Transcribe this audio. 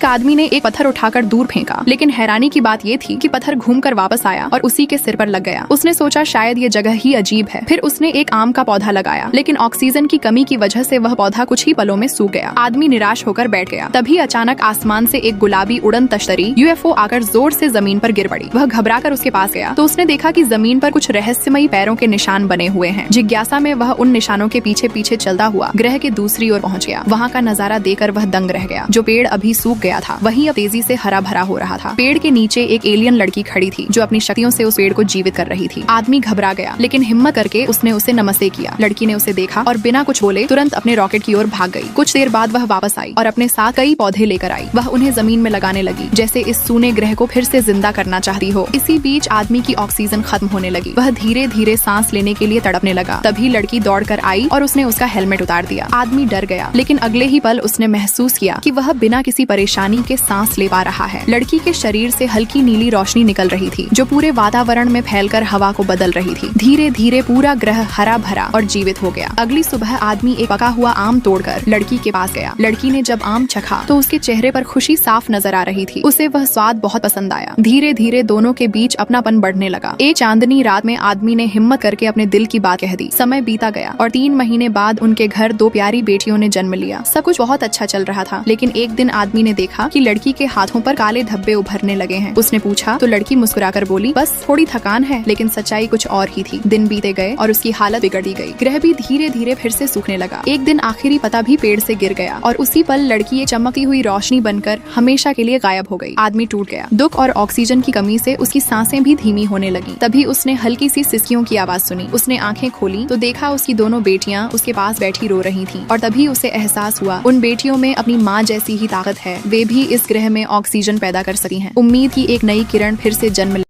एक आदमी ने एक पत्थर उठाकर दूर फेंका, लेकिन हैरानी की बात ये थी कि पत्थर घूमकर वापस आया और उसी के सिर पर लग गया। उसने सोचा शायद ये जगह ही अजीब है। फिर उसने एक आम का पौधा लगाया, लेकिन ऑक्सीजन की कमी की वजह से वह पौधा कुछ ही पलों में सूख गया। आदमी निराश होकर बैठ गया। तभी अचानक आसमान से एक गुलाबी उड़न तश्तरी यूएफओ आकर जोर से जमीन पर गिर पड़ी। वह घबराकर उसके पास गया तो उसने देखा कि जमीन पर कुछ रहस्यमयी पैरों के निशान बने हुए हैं। जिज्ञासा में वह उन निशानों के पीछे पीछे चलता हुआ ग्रह के दूसरी ओर पहुंच गया। वहां का नजारा देखकर वह दंग रह गया। जो पेड़ अभी सूख गया था वही अब तेजी से हरा भरा हो रहा था। पेड़ के नीचे एक एलियन लड़की खड़ी थी जो अपनी शक्तियों से उस पेड़ को जीवित कर रही थी। आदमी घबरा गया, लेकिन हिम्मत करके उसने उसे नमस्ते किया। लड़की ने उसे देखा और बिना कुछ बोले तुरंत अपने रॉकेट की ओर भाग गई। कुछ देर बाद वह वापस आई और अपने साथ कई पौधे लेकर आई। वह उन्हें जमीन में लगाने लगी, जैसे इस सूने ग्रह को फिर से जिंदा करना चाहती हो। इसी बीच आदमी की ऑक्सीजन खत्म होने लगी। वह धीरे धीरे सांस लेने के लिए तड़पने लगा। तभी लड़की दौड़कर आई और उसने उसका हेलमेट उतार दिया। आदमी डर गया, लेकिन अगले ही पल उसने महसूस किया कि वह बिना किसी परेशानी के सांस ले पा रहा है। लड़की के शरीर से हल्की नीली रोशनी निकल रही थी जो पूरे वातावरण में फैलकर हवा को बदल रही थी। धीरे धीरे पूरा ग्रह हरा भरा और जीवित हो गया। अगली सुबह आदमी एक पका हुआ आम तोड़कर लड़की के पास गया। लड़की ने जब आम चखा तो उसके चेहरे पर खुशी साफ नजर आ रही थी। उसे वह स्वाद बहुत पसंद आया। धीरे धीरे दोनों के बीच अपनापन बढ़ने लगा। एक चांदनी रात में आदमी ने हिम्मत करके अपने दिल की बात कह दी। समय बीता गया और 3 महीने बाद उनके घर 2 प्यारी बेटियों ने जन्म लिया। सब कुछ बहुत अच्छा चल रहा था, लेकिन एक दिन आदमी ने देखा कि लड़की के हाथों पर काले धब्बे उभरने लगे हैं। उसने पूछा तो लड़की मुस्कुराकर बोली, बस थोड़ी थकान है। लेकिन सच्चाई कुछ और ही थी। दिन बीते गए और उसकी हालत बिगड़ी गई। ग्रह भी धीरे धीरे फिर से सूखने लगा। एक दिन आखिरी पत्ता भी पेड़ से गिर गया और उसी पल लड़की एक चमकती हुई रोशनी बनकर हमेशा के लिए गायब हो गई। आदमी टूट गया। दुख और ऑक्सीजन की कमी से उसकी सांसें भी धीमी होने लगी। तभी उसने हल्की सी सिसकियों की आवाज सुनी। उसने आंखें खोली तो देखा उसकी दोनों बेटियां उसके पास बैठी रो रही थीं। और तभी उसे एहसास हुआ उन बेटियों में अपनी माँ जैसी ही ताकत है। वे भी इस ग्रह में ऑक्सीजन पैदा कर सकती हैं। उम्मीद की एक नई किरण फिर से जन्म